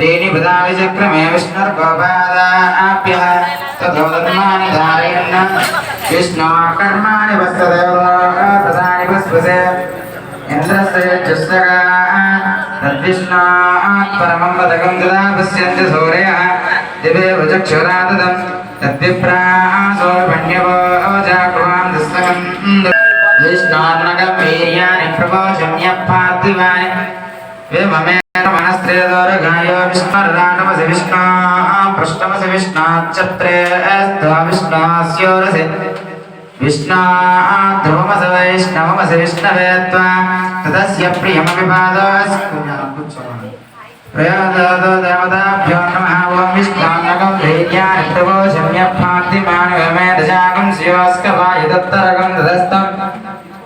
त्रीणि पदा विचक्रमे विष्णुर्गोपादाभ्यः ततो धर्माणि धारयन् विष्णोर्कर्माणि वस्तदेवतानि पुष्पसे इन्द्रस्य यज्ञस्य तद्विष्णात् परमं पदकं तदा पश्यन्ति सूर्यः दिवे वचक्षुराददं तद्विप्रासो भण्यवो जागृहां दस्तकं विष्णोर्नगं वीर्याणि प्रपोषम्यपार्थिवानि विममेन मनस्त्रेदोरगायो विष्णुर्राणमसि विष्णोः पृष्ठमसि विष्णाच्चत्रे स्त्वा विष्णास्योरसि विष्णाध्रुवमसि वैष्णवमसि विष्णवे त्वा तदस्य प्रियमपि प्रयादो देवताभ्यो नमः ॐ विष्णोर्नगं वीर्याणि प्रपोषम्यपार्थिवानि विममेन स्योस्कवाय दत्तरगं तदस्तं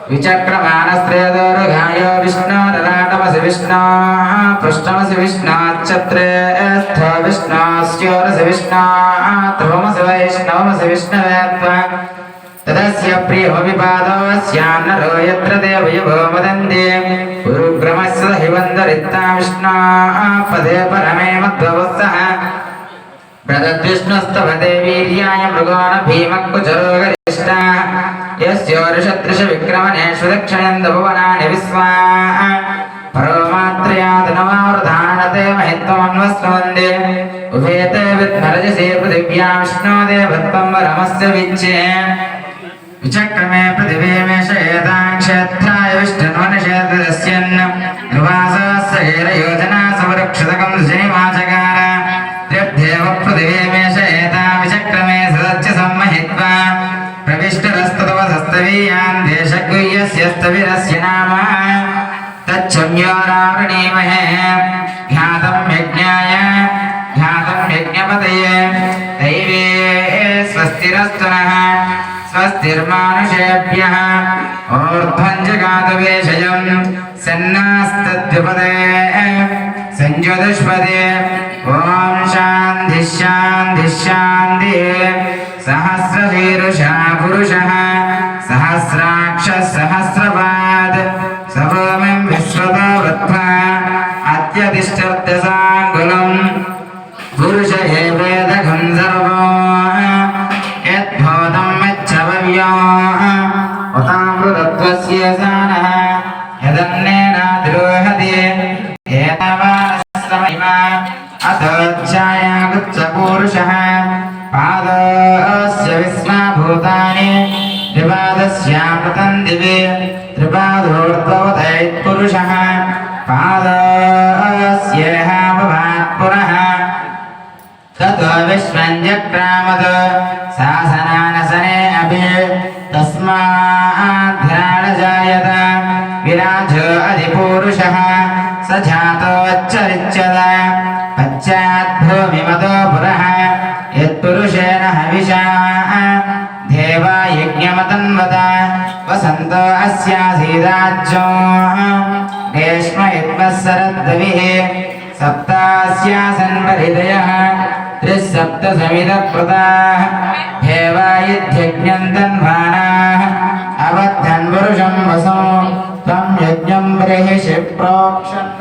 विचक्रमानस्त्रेदोरगायो विष्णोर्राणमसि विष्णोः पृष्ठमसि विष्णाच्चत्रे स्त्वा विष्णास्योरसि विष्णाध्रुवमसि वैष्णवमसि विष्णवे त्वा तदस्य प्रियमविपादोऽस्यान्नरो यत्र देवयवो वदन्ति गुरुग्रमस्य हि वन्दरित्ता विष्णोः पदे परमे मध्ववत्सः प्रदद्विष्णुस्तवते वीर्याय मृगोण भीमकुचरो गरिष्ठाः यस्योरुषदृशविक्रमणेषु दक्षिणेन्दुभुवनानि विश्वा परोमात्रयातनवावृधानते महित्वमन्वस्नुवन्दे उभेते विद्मरजसे पृथिव्या विष्णो देवत्वं वरमस्य विच्चे विचक्रमे पृथिवी मेषयेतां क्षेत्राय विष्णुन्वनिषेधस्यन् निर्वासस्य हेरयोजना समरक्षतकं जनिमाचकार त्र्यब्देव पृथिवी मेषयेतां विचक्रमे सदस्य सम्महित्वा प्रविष्टरस्ततवसस्तवीयान् देशगुह्यस्यस्तविरस्य नाम तच्छम्योरावृणीमहे ध्यातं यज्ञपतये दैवे स्वस्तिरस्तु नः स्वस्तिर्मानुषेभ्यः ऊर्ध्वं जगातवेशयं सन्नास्तद्विपदे संज्योतिष्पदे ॐ शान्तिः शान्तिः शान्तिः सहस्रशीर्षा पुरुषः सहस्राक्षः सहस्रपात् सर्वमिं विश्वतो वृत्वा अत्यतिष्ठत्यसाङ्कुलम् पुरुष एवेदघं सर्वो यद्भूतं यच्छवव्यो उतामृतत्वस्य सानः यदन्नेनाद्रोहति एतावानस्तमहिमा अथोच्छायागुच्छपूरुषः पादस्य विस्माभूतानि त्रिपादस्यामृतं दिवे त्रिपादोर्ध्वोदयत्पुरुषः पादस्येह भवात् पुनः ततो विश्वं जक्रामद शासनानसने अपि तस्माद्ध्यानजायत विराजो अधिपूरुषः स जातोच्चरिच्यत पश्चाद्भूमिमतो पुरः यत्पुरुषेण हविषा देवा यज्ञमतन्वत वसन्तो अस्यासीदाज्यो ग्रीष्म यद्मस्सरद्दविः सप्तास्यासन् परिदयः त्रिसप्तसमितप्रदाः देवायिध्यज्ञं तन्वानाः अवद्धन् पुरुषं वसो त्वं यज्ञं बर्हिषि प्रोक्षन्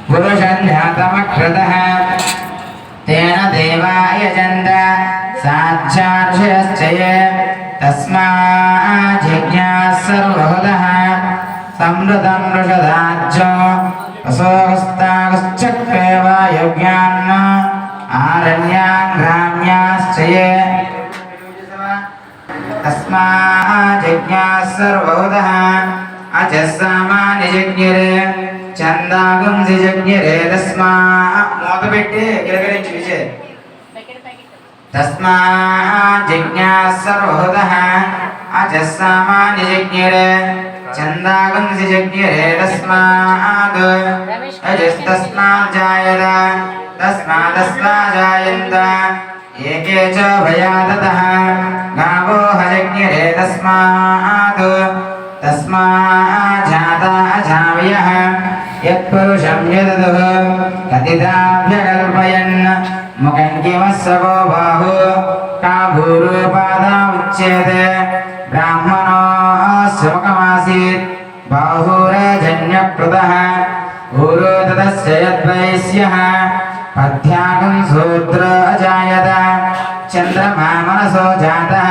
पुरुषं ध्यातमकृतः तेन देवा यजन्त साक्षार्षयश्च ये तस्माज्जज्ञाः सर्वहुतः समृतं वृषदाज्यो असोहस्ताश्चक्रे वा यज्ञान् आरण्यान् ग्राम्याश्च ये तस्माज्जज्ञाः सर्वहुतः अजस्सामान्यजज्ञरे चन्दागुंसि जज्ञरे मोदपेट्टे गिरगिరించి विजय तस्माज्जज्ञाः सर्वहुतः अजस्सामान्यजज्ञरे चन्दागुंसि जज्ञरे तस्माद् अजस्तस्माज्जायत तस्मादस्माजायन्त एके च भयादतः गावो हजज्ञरे तस्माज्जाता अजावयः यत्पुरुषं यदतुः कथिताभ्यकल्पयन् मुखं किमस्सवो बाहु का भूरूपादा उच्यते ब्राह्मणोऽस्य मुखमासीत् बाहुरजन्यकृतः भूरो ततस्य यद्वैश्यः पथ्यागं सूत्र अजायत चन्द्रमा मनसो जातः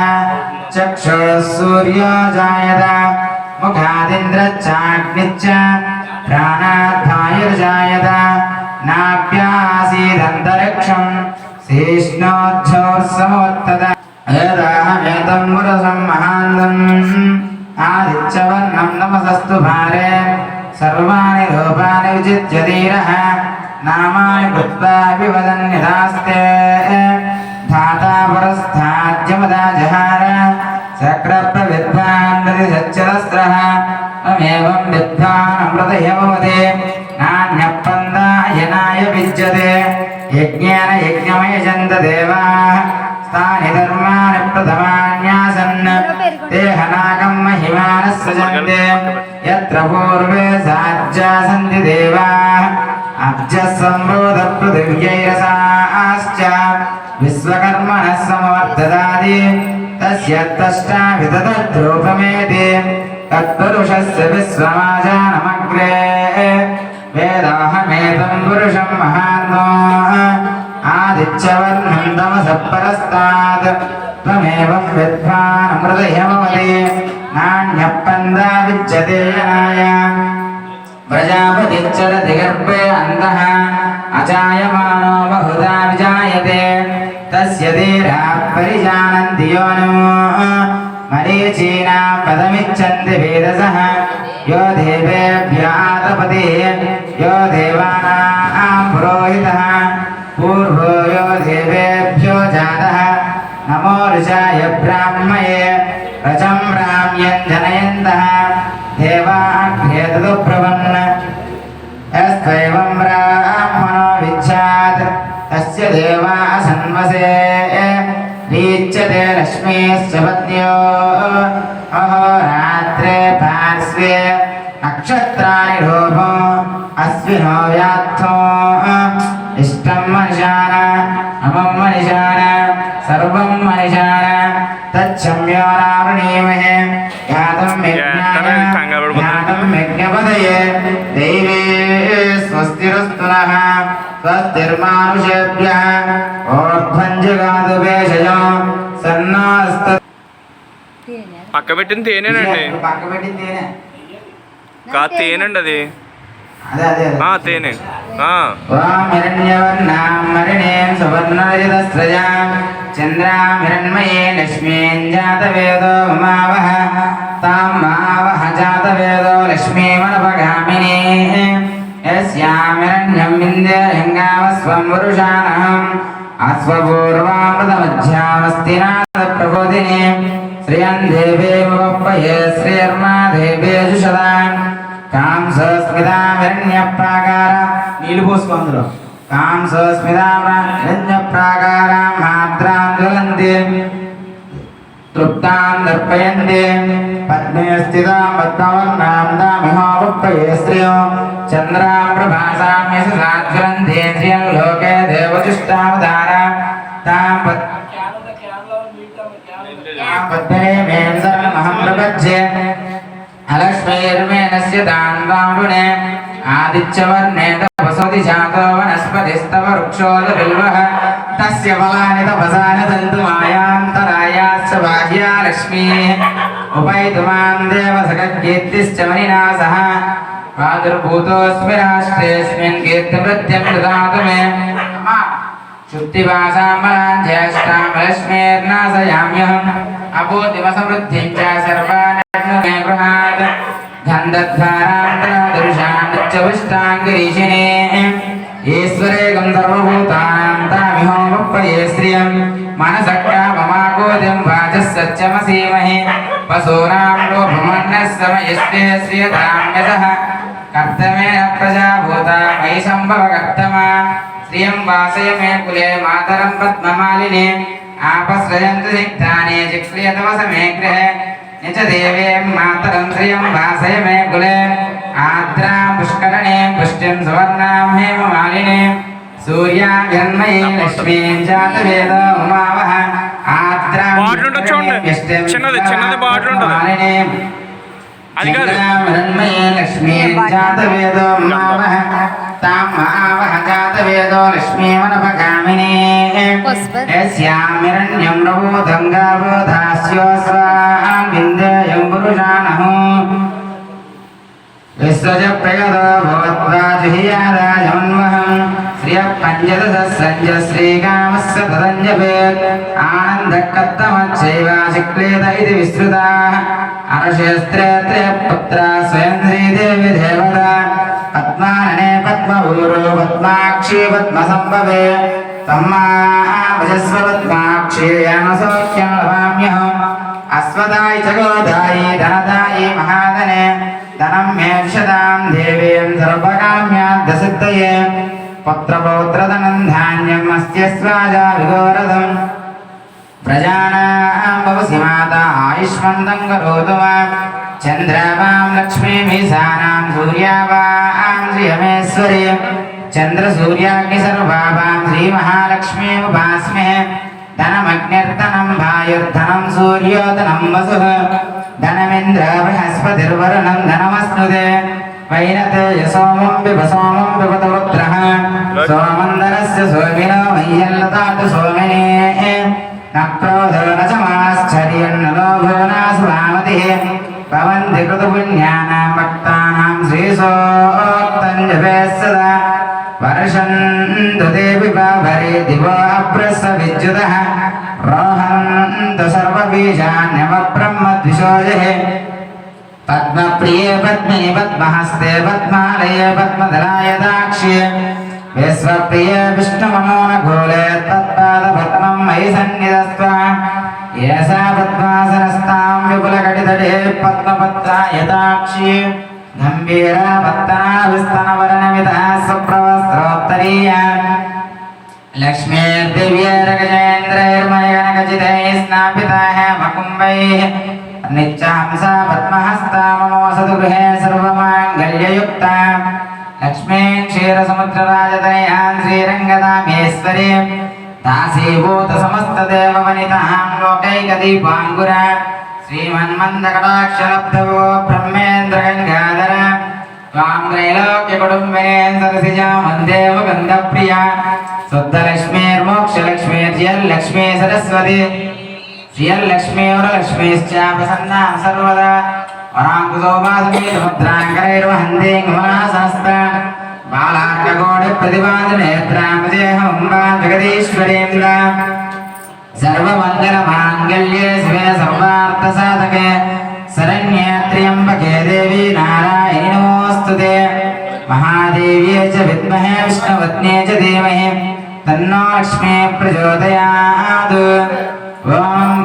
चक्षुः सूर्यो जायत मुखादिन्द्रश्चाग्निश्च प्राणाद्वायुर्जायत नाभ्यासीदन्तरिक्षं शेष्णोच्छोर्समवर्तत एताहमेतं मुरसं महान्तम् आदित्यवर्णं नमसस्तु भारे सर्वाणि रूपाणि विजित्य धीरः नामानि कृत्वा विवदन्यदास्ते धाता पुरस्ताद्यमदा जहार चक्रप्रविद्वान् प्रतिसच्चदस्रः अमेवं विद्वान् अमृतयमवते नान्यपन्दायनाय विद्यते यज्ञेन यज्ञमयजन्त देवाः तानि धर्माणि प्रथमान्यासन् ते हनाकं महिमानः सजन्ते यत्र पूर्वे साज्या सन्ति देवाः अब्जः सम्भूतपृथिव्यैरसाश्च विश्वकर्मणः समवर्तदादि तस्य तष्टाविदतद्रूपमेति तत्पुरुषस्य विश्वमाजानमग्रे वेदाहमेतं पुरुषं महान्तो आदित्यवर्णं तमसः परस्तात् त्वमेवं विद्वान् अमृतयमवति नान्यपन्दा विद्यते यनाय प्रजापतिश्चरति गर्भे अन्तः अजायमानो बहुधा विजायते तस्य धीराः परिजानन्ति योनो मरीचीनां पदमिच्छन्ति वेदसः यो देवेभ्य आतपतिः यो देवानां पुरोहितः पूर्वो यो देवेभ्यो जातः नमो ऋषाय ब्राह्मये रचं राम्यं जनयन्तः देवाग्ने तदुब्रवन् यस्त्वैवं ब्राह्मणो विच्छात् तस्य देवा सन्वसे रीच्यते लक्ष्मीश्च पत्न्यो अहोरात्रे पार्श्वे नक्षत्राणि रूपो अश्विनो व्यात्थो इष्टं मनिषाण अमं मनिषाण सर्वं मनिषाण तच्छम्यो नावृणीमहे यातं यज्ञपदये दैवे स्वस्तिरस्तु नः स्वस्तिर्मानुषेभ्यः ऊर्ध्वञ्जगातु भेषजो सन्नास्त పక్కబెట్టిన తేనేనండి కాదు తేనండి అది తేనె హిరణ్యవర్ణామరణేం సువర్ణరజితస్రజాం చంద్రామిరణ్మయే లక్ష్మీం జాతవేదో మమావహ తాం మావహ జాతవేదో లక్ష్మీమనపగామినీ యస్యామిరణ్యం వింధ్యలింగావస్వం పురుషాణం అశ్వపూర్వామృతమధ్యామస్తి నాదప్రబోధిని శ్రియం దేవేమవప్పయే శ్రీర్మా దేవేషు సదాం కాంసస్మితామిరణ్యప్రాకార నీళ్ళు పోసుకో అందులో కాంసస్మితామిరణ్యప్రాకార మాత్రాం జ్వలంతి తృప్తాం దర్పయంతి పద్మే స్థితాం పద్మవర్ణాం దామిహోపప్పయే శ్రియో చంద్రాం ప్రభాసాం యశసాజ్వలంతి శ్రియం లోకే దేవతిష్టావతార తాం పద్మనే మేం శరణమహం ప్రపద్యే अलक्ष्मीर्मेणस्य तान्वामुने आदित्यवर्णे तपसोति जातो वनस्पतिस्तव वृक्षोदबिल्वः तस्य फलानि तपसानि सन्तु मायान्तरायाश्च बाह्या लक्ष्मीः उपैतुमां देवसखकीर्तिश्च मणिना सह प्रादुर्भूतोऽस्मि राष्ट्रेऽस्मिन् कीर्तिवृद्धिं ददातु मे शुद्धिवासां बलां ज्येष्ठां लक्ष्मीर्नाशयाम्यहम् अभूतिमसमृद्धिं च सर्वान् मे गृहात् गन्धद्वारान्तरदृशान्नित्यविष्टाङ्गिरीशिने ईश्वरे गन्धर्वभूतानां तामिहोपप्पये श्रियं मनसक्काममाकोदिं वाचः सत्यमसीमहि पशूनां लोभमन्नः समयस्ते श्रियताम्यसः कर्तमेन प्रजाभूता मयि सम्भव कर्तमा श्रियं वासय मे कुले मातरं पद्ममालिने आपस्रजन्तु सिक्तानि चिक्रियतवस मे गृहे निच देवे मातरं श्रियं वासय मे कुले आद्रां पुष्करणे पुष्टिं सुवर्णां हेममालिने सूर्याभिर्मयी लक्ष्मीं जातवेदो उमावह आद्रां मालिने चन्द्रामृण्मयी लक्ष्मीं जातवेदो उमावह तां महावह जातवेदो लक्ष्मीमनपगामिनी यस्यामिरण्यं प्रबोधं गावोधास्यो स्वाहां विन्देयं पुरुषाणः विश्वज प्रगतो भवत्वा जुहियादाजन्वहं श्रियः पञ्चदशः सञ्ज श्रीकामस्य तदञ्जपेत् आनन्दकत्तमच्चैव चिक्लेत इति विश्रुताः अर्षस्त्रेत्रयः पुत्रा स्वयं श्रीदेवी देवता पद्मानने पद्मभूरो पद्माक्षी पद्मसम्भवे तम्मा भजस्व पद्माक्षी यानसौख्यं लभाम्यहम् अश्वदायि च गोदायि धनदायि महाधने धनं मे विशदां देवीं सर्वकाम्याद्दसिद्धये पुत्रपौत्रधनं धान्यम् अस्ति स्वाजा विगोरधम् प्रजानां भवसि माता आयुष्मन्तं करोतु वा चन्द्रावां लक्ष्मीमीशानां सूर्यावां श्रियमेश्वरी चन्द्रसूर्याग्निसर्वावां श्रीमहालक्ष्मीमुपास्महे धनमग्निर्धनं वायुर्धनं सूर्यो धनं वसुः धनमिन्द्र बृहस्पतिर्वरुणं धनमस्नुते वैनतेय सोमं सोमं पिबतो रुद्रः सोमन्दरस्य सोमिनो मह्यल्लतातु सोमिने न क्रोधो न च माश्चर्यं न लोभो न सुभामतिः भवन्ति कृतपुण्यानां भक्तानां श्रीसोक्तं जपेत् सदा वर्षन्तु देवि बाभरे दिवो अभ्रस्वविद्युतः रोहन्तु सर्वबीजान्यवब्रह्मद्विषोजः पद्मप्रिये पद्मिनि पद्महस्ते पद्मालये पद्मदलाय दाक्ष्ये विश्वप्रिये विष्णुमनोनघोले तत्पादपद्मं मयि सन्निधस्त्वा येषा पद्मासनस्तां विपुलकटितटे पद्मपत्राय दाक्ष्ये गम्भीरा पत्तनाभिस्तनवर्णमितः सुप्रवस्त्रोत्तरीया लक्ष्मीर्दिव्यैर्गजेन्द्रैर्मयगणखचितैः स्नापितः मकुम्भैः नित्यहंसा पद्महस्ता मम वसतु गृहे सर्वमाङ्गल्ययुक्ता लक्ष्मीं क्षीरसमुद्रराजतनयां श्रीरङ्गदामेश्वरीं दासीभूतसमस्तदेववनितां लोकैकदीपाङ्कुरा श्रीमन्मन्दकटाक्षलब्धवो ब्रह्मेन्द्रगङ्गाधर त्वां त्रैलोक्यकुटुम्बिनीं सरसिजां वन्देव गन्धप्रिया शुद्धलक्ष्मीर्मोक्षलक्ष्मीर्जयल्लक्ष्मी सरस्वती श्रियल्लक्ष्मीवरलक्ष्मीश्च प्रसन्नां सर्वदा वराङ्कुशोभासमेतमुद्राङ्करैर्वहन्तीं गमनासहस्र बालार्ककोटिप्रतिपादनेत्रां विजयहम्बां जगदीश्वरीन्द्र सर्वमङ्गलमाङ्गल्ये शिवे सर्वार्थसाधके शरण्ये त्र्यम्बके देवी नारायणि नमोऽस्तुते महादेव्ये च विद्महे विष्णुपत्न्ये च धीमहि तन्नो लक्ष्मी प्रचोदयात् ॐ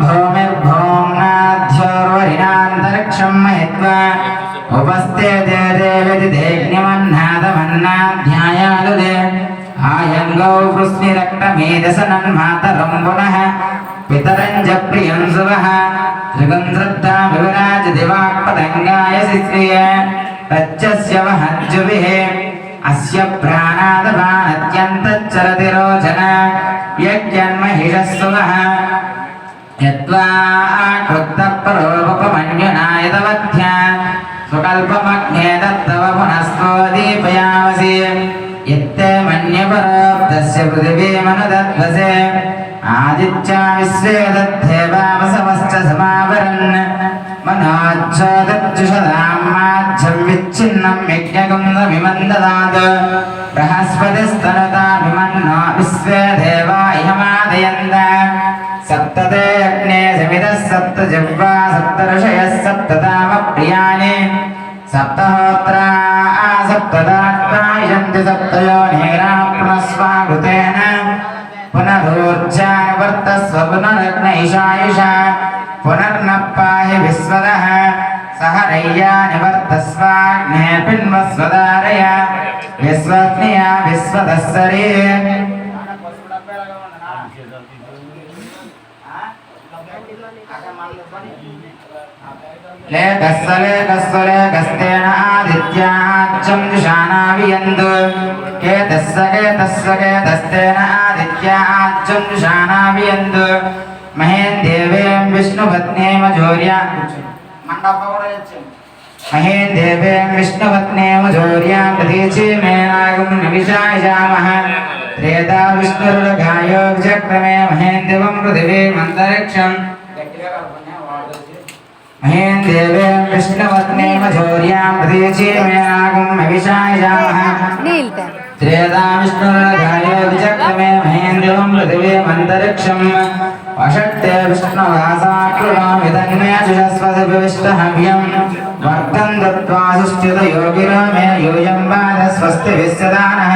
भूमिर्भौम्नाध्योर्वरिणान्तरिक्षं महित्वा उपस्थे देवेदिदेग्निमन्नादमन्नाध्यायालुदे आयङ्गौ कृष्णिरक्तमेदसनं मातरं पुनः पितरं च प्रियं सुवः त्रिगन्धृद्धा विवराज दिवाक्पतङ्गाय शिश्रिय तच्चस्य वहज्जुभिः अस्य प्राणादपानत्यन्तच्चरति रोचन यज्ञन्महिषस्सुवः यत्त्वा कृत्तपरोपमन्युना यदवध्या स्वकल्पमग्ने दत्तव पुनस्त्वो दीपयामसि यत्ते मन्यपरोक्तस्य पृथिवीमनुदध्वसे आदित्या विश्वे दद्धेवावसवश्च समावरन् मनोज्जोदज्जुषदां माध्यं विच्छिन्नं यज्ञकुन्दमिमं ददात् बृहस्पतिस्तनुतामिमन्नो विश्वे देवा इहमादयन्त सप्तते अग्ने समितः सप्त जिह्वा सप्त ऋषयः सप्ततामप्रियाणि सप्तहोत्रा सप्तदात्मायन्ति सप्तयोनिरां पुनस्वाकृतेन पुनरूर्जानुवर्तस्व पुनरग्न ईशायुषा पुनर्न पाहि विश्वदः सहरय्या निवर्तस्वाग्ने पिन्वस्वदारय विश्वग्निया विश्वदस्सरे लेकस्तेन आदित्याच्चं जुषाणावियन्तु केतस्तेन आदित्याच्चं जुषाणावियन्तु महेन् देवीं विष्णुपत्नीं मजोर्या महें देवें विष्णुपत्ने मधुर्यां प्रतीचे मे नागं नविषायजामः त्रेता विष्णुर्गायो विचक्रमे महें देवं पृथिवीं अन्तरिक्षं महें देवें विष्णुपत्ने मधुर्यां प्रतीचे मे नागं नविषायजामः त्रेता विष्णुर्गायो विचक्रमे महें देवं पृथिवीं अन्तरिक्षं वषट्ते विष्णुवासा कृणोमिदन्मे जुषस्वसविष्टहव्यम् वर्तं दत्त्वा सुष्ठुतयोगिरो मे यूयं पादस्वस्तिभिः सदानः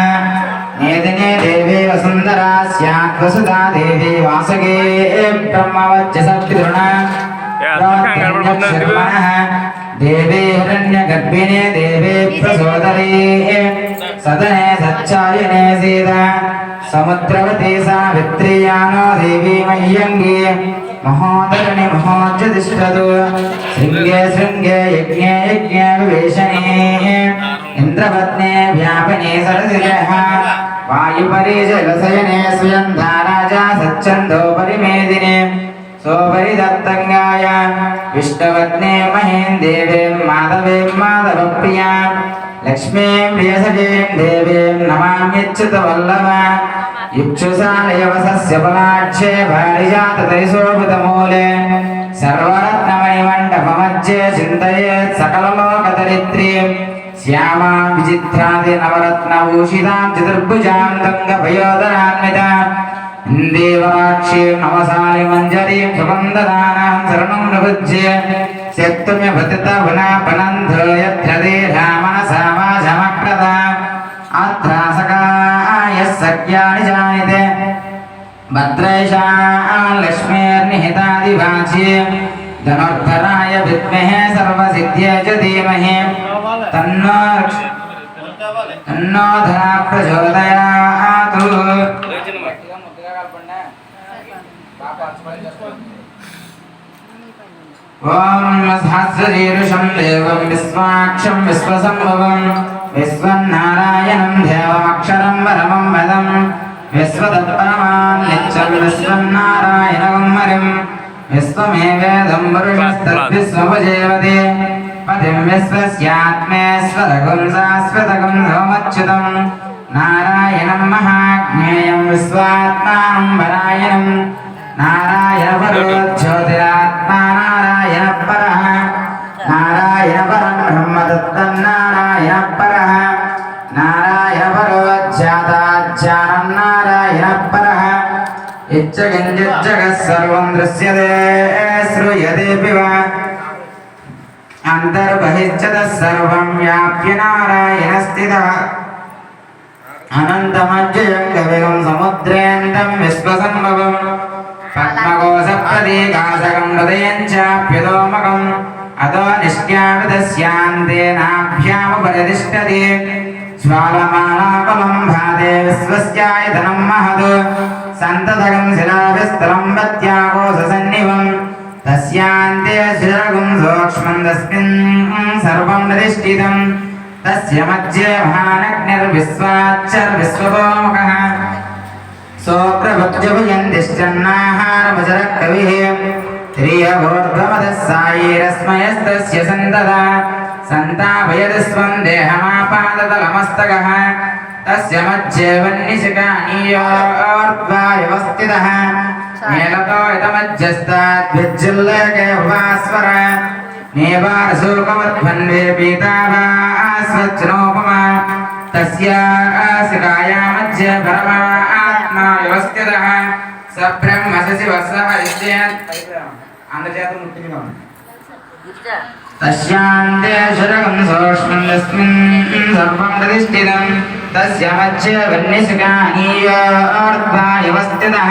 नेदिने देवी वसुन्धरा स्यात् वसुधा देवी वासगे ब्रह्मवच्चसप्तृणा शर्मणः देवी हिरण्यगर्भिणे देवी प्रसोदरी सदने सच्चायने सीता समुद्रवती सावित्र्यानो देवी मह्यङ्गी महोदरणि महोज्जतिष्ठतु शृङ्गे शृङ्गे यज्ञे यज्ञे विवेशने इन्द्रपत्ने व्यापने सरसिजः वायुपरि जलशयने स्वयन्धा राजा सच्छन्दो परिमेदिने सोपरिदत्तङ्गाय विष्णुपत्ने महें देवीं माधवीं माधवप्रियां लक्ष्मीं प्रियसखीं देवीं नमाम्यच्युतवल्लभा इक्षुषालयवसस्य बलाढ्ये भारिजाततैशोभितमूले सर्वरत्नमणिमण्डपमध्ये चिन्तयेत् सकललोकदरिद्रीं श्यामां विचित्रादिनवरत्नभूषितां चतुर्भुजां गङ्गभयोदरान्विताम् देवाक्षीं नवसालिमञ्जरीं सुगन्धदानां शरणं प्रपद्ये शक्तुम्यभतितवनापनन्ध यत्र देहामनसा वाचमक्रदा अत्रासकाय सख्यानि जायते भद्रैषा लक्ष्मीर्निहितादिवाची धनुर्धराय विद्महे सर्वसिद्ध्यै च धीमहि तन्नो धरा प्रचोदयात् ओम सहस्रशीर्षं देवं विश्वाक्षं विश्वसंभवं विश्वनारायणं देवमक्षरं परमं पदं विश्वतत्परमान् नित्यं विश्वनारायणं हरिं विश्वमेवेदं पुरुषस्तद्विश्वमुपजीवति पतिं विश्वस्यात्मेश्वरगुं शाश्वतगुं सोमच्युतं नारायणं महाज्ञेयं विश्वात्मानं परायणं नारायणपरो ज्योतिरात्मा नारायणपरः नारायणपरं ब्रह्मदत्तं नारायणपरः नारायणपरो ज्ञाताज्ञानं नारायणपरः इच्छकिञ्चिज्जगः सर्वं दृश्यते श्रूयतेऽपि वा अन्तर्बहिश्च तत्सर्वं व्याप्य नारायणस्थितः अनन्तमज्जयं कविगं समुद्रेन्दं विश्वसंभवम् पद्मकोशप्रतीकाशकं हृदयं चाप्युतोमकम् अतो निष्क्यापितस्यान्तेनाभ्यामुपरितिष्ठति ज्वालमालापलं भाते विश्वस्यायतनं महत् सन्ततकं शिलाभिस्तरं पत्याकोशसन्निभं तस्यान्ते शिरगुं सूक्ष्मं तस्मिन् सर्वं प्रतिष्ठितं तस्य मध्ये महानग्निर्विश्वाच्चर्विश्वतोमुखः सोऽप्रभुजभुजन्तिश्चन्नाहारमचरकविः त्रियभूर्ध्वमदः सायैरस्मयस्तस्य सन्तता सन्तापयति स्वं देहमापादतलमस्तकः तस्य मध्ये वह्निशिखानीयोर्ध्वायवस्थितः मेलतो इतमध्यस्ताद्विज्जिल्लके भुवास्वर नेवारसूकवद्भन्वे पीताभास्वच्चनोपमा तस्यासिकाया मध्ये परमात्मा व्यवस्थितः स ब्रह्म शिवः स हरिश्चेत् तस्यान्ते शरकं सूक्ष्मं तस्मिन् सर्वं प्रतिष्ठितं तस्य मध्ये वह्निशिखानीयोर्ध्वा व्यवस्थितः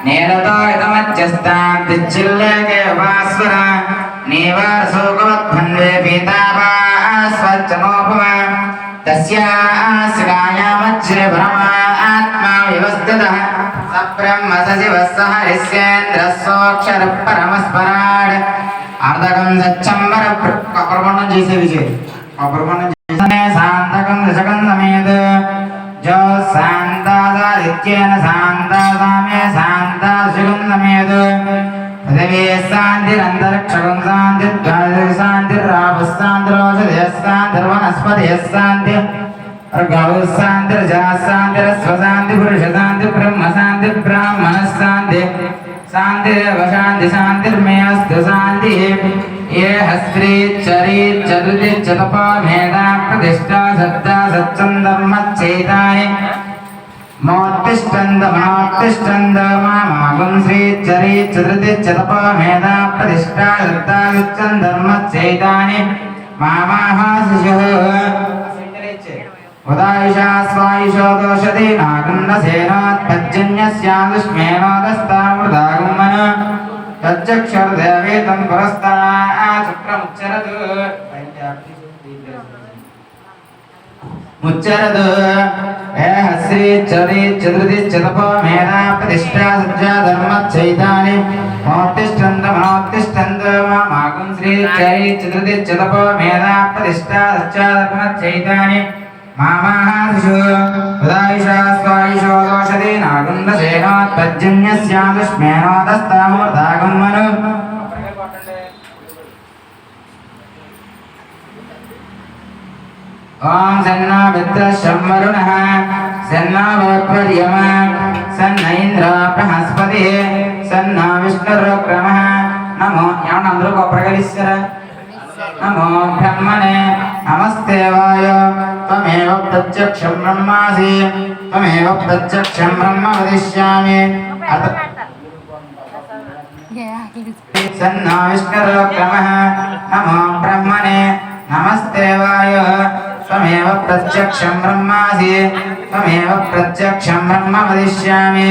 नेलतो इतमध्यस्ताद्विज्जिल्लके भुवास्वर नेवारसूकवद्भन्वे पीताभास्वच्चनोपमा तस्यासिकाया मध्ये परमात्मा व्यवस्थितः स ब्रह्म स शिवः स हरिश्चेन्द्रः सोऽक्षरः परमस्पराट् अर्धकं सच्चम्बर प्रपणं చేసే విజయ్ ప్రపణం చేసనే శాంతకం దశకం సమేత जो शांतादित्येन शांतासामे शांताशुकं समेत पृथिवी शान्तिरन्तरिक्षं शान्तिर्रापः शान्तिरोषधयः शान्तिर्वनस्पतयः शान्तिः गौः शान्तिर्जः शान्तिरस्वशान्तिः पुरुषशान्तिः ब्रह्मशान्तिः ब्राह्मणः शान्तिः शान्तिरेव शान्ति शान्तिर्मेऽस्तु शान्तिः ये हस्त्रीच्चरीच्चतुर्दिच्चतपो मेधा प्रतिष्ठा सत्ता सच्चन्दर्मच्चैतानि मोत्तिष्ठन्द मनोत्तिष्ठन्द मामागुं श्रीच्चरीच्चतुर्दिच्चतपो मेधा प्रतिष्ठा सत्ता सच्चन्दर्मच्चैतानि मामाः शिशुः उदायुषा स्वायुषो दोषति नागुण्डसेनोत्पज्जन्यस्यादुष्मेनोदस्तामृतागुम्मन तच्चक्षुर्देवेतं पुरस्ताचक्रमुच्चरतु मुच्चरतु श्रीचरीच्चतुर्दिच्चतपो मेधा प्रतिष्ठा सज्जा धर्मच्चैतानि मोत्तिष्ठन्द मनोत्तिष्ठन्द मामागुं श्रीचरीच्चतुर्दिच्चतपो मेधा प्रतिष्ठा सज्जा धर्मच्चैतानि मामाः शिशुः उदायुषा स्वायुषो दोषति नागुण्डसेनोत्पज्जन्यस्यादुष्मेनोदस्तामृतागुम्मनु ॐ सन्नो मित्रशं वरुणः सन्नो भवत्पर्यमा सन्न इन्द्रो बृहस्पतिः सन्नो विष्णुरुक्रमः नमो यावनंदरू कोप्रगलिस्सरा नमो ब्रह्मणे नमस्ते वाय त्वमेव प्रत्यक्षं ब्रह्मासि त्वमेव प्रत्यक्षं ब्रह्म वदिष्यामि सन्नो विष्णुरुक्रमः नमो ब्रह्मणे नमस्ते वाय त्वमेव प्रत्यक्षं ब्रह्मासि त्वमेव प्रत्यक्षं ब्रह्म वदिष्यामि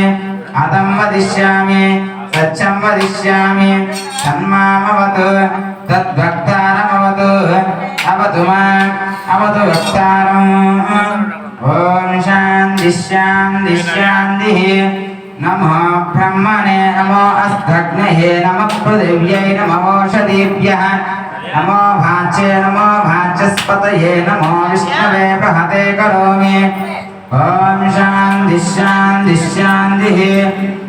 अतं वदिष्यामि सत्यं वदिष्यामि तन्मामवतु तद्भक्तारमवतु अवतु माम् अवतु भक्तारम् ॐ शान्तिः शान्तिः शान्तिः नमो ब्रह्मणे नमो अस्तग्नये नमः पृथिव्यै नमो ओषधीभ्यः नमो भाच्यस्पतये नमो विष्णवे प्रहते करोमि ॐ शान्तिः शान्तिः शान्तिः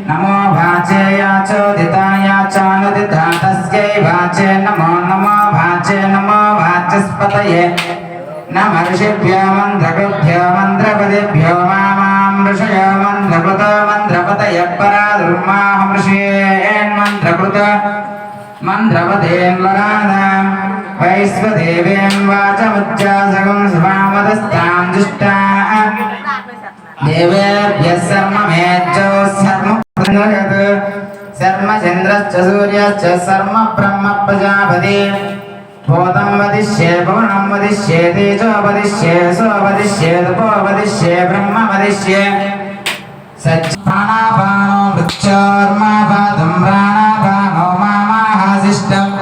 नमो भाचेयाचोदिताय चानुदिता तस्यै भाचे नमो नमो भाचे नमो भाचस्पतये नमः ऋषिभ्यो मन्त्रकृभ्यो मन्त्रपतिभ्यो मामां ऋषयो मन्त्रकृतो मन्त्रपतयः परादुर्माहमृषेन्मन्त्रकृत मन्त्रपतेन्वरानां वैश्वदेवेन वाचमुच्चासकं स्वामदस्तां जुष्टा देवेभ्यः सर्वमेज्जो सर्वप्रदयत् सर्वचन्द्रश्च सूर्यश्च सर्व ब्रह्म प्रजापति भूतं वदिष्ये पूर्णं वदिष्ये तेजो वदिष्ये सो वदिष्ये तपो वदिष्ये ब्रह्म वदिष्ये सच्चानापानो वृक्षोर्मापादं प्राणापानो मामाहासिष्टम्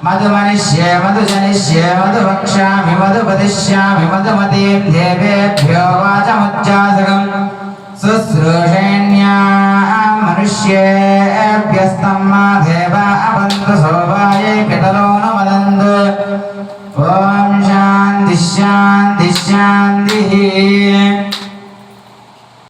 मधुमनिष्ये मधुजनिष्ये मधुवक्ष्यामि मधुपदिष्यामि मधुमतीं देवेभ्यो वाचमुच्चासकम् शुश्रूषेण्यां मनुष्येभ्यस्तं मा देवा अवन्तु शोभायै पितरो न वदन्तु ॐ शान्तिः शान्तिः शान्तिः